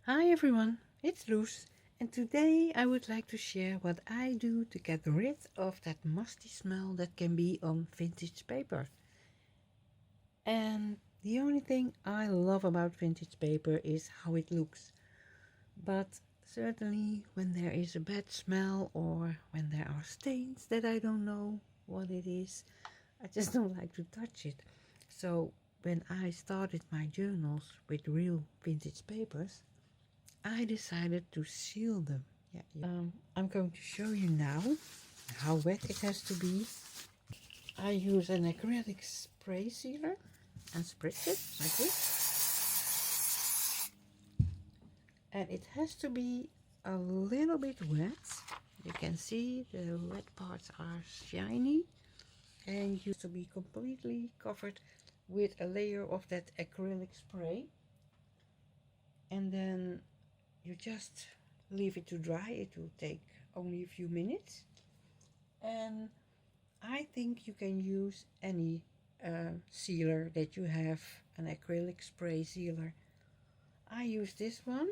Hi everyone, it's Loes, and today I would like to share what I do to get rid of that musty smell that can be on vintage paper. And the only thing I love about vintage paper is how it looks. But certainly when there is a bad smell or when there are stains that I don't know what it is, I just don't like to touch it. So when I started my journals with real vintage papers, I decided to seal them. I'm going to show you now how wet it has to be. I use an acrylic spray sealer and spritz it like this. And it has to be a little bit wet. You can see the wet parts are shiny and used to be completely covered with a layer of that acrylic spray. And then you just leave it to dry. It will take only a few minutes, and I think you can use any sealer that you have, an acrylic spray sealer. I use this one.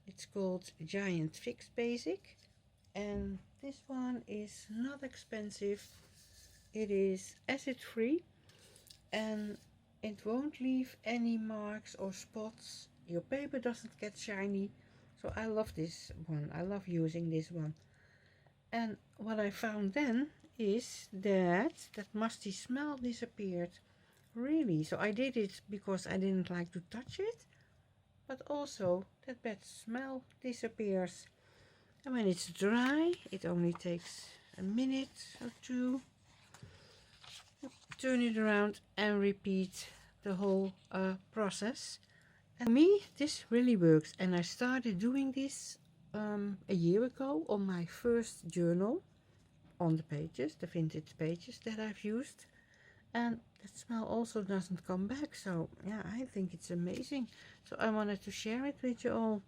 It's called Giant Fix Basic, and this one is not expensive. It is acid free and it won't leave any marks or spots. Your paper doesn't get shiny. So I love this one. I love using this one. And what I found then is that musty smell disappeared. Really. So I did it because I didn't like to touch it. But also that bad smell disappears. And when it's dry, it only takes a minute or two. Turn it around and repeat the whole process. And for me, this really works, and I started doing this a year ago on my first journal, on the pages, the vintage pages that I've used, and that smell also doesn't come back. So yeah, I think it's amazing. So I wanted to share it with you all.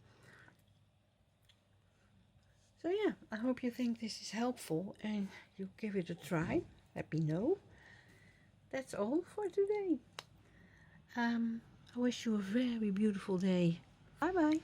So yeah, I hope you think this is helpful and you give it a try. Let me know. That's all for today. I wish you a very beautiful day. Bye bye.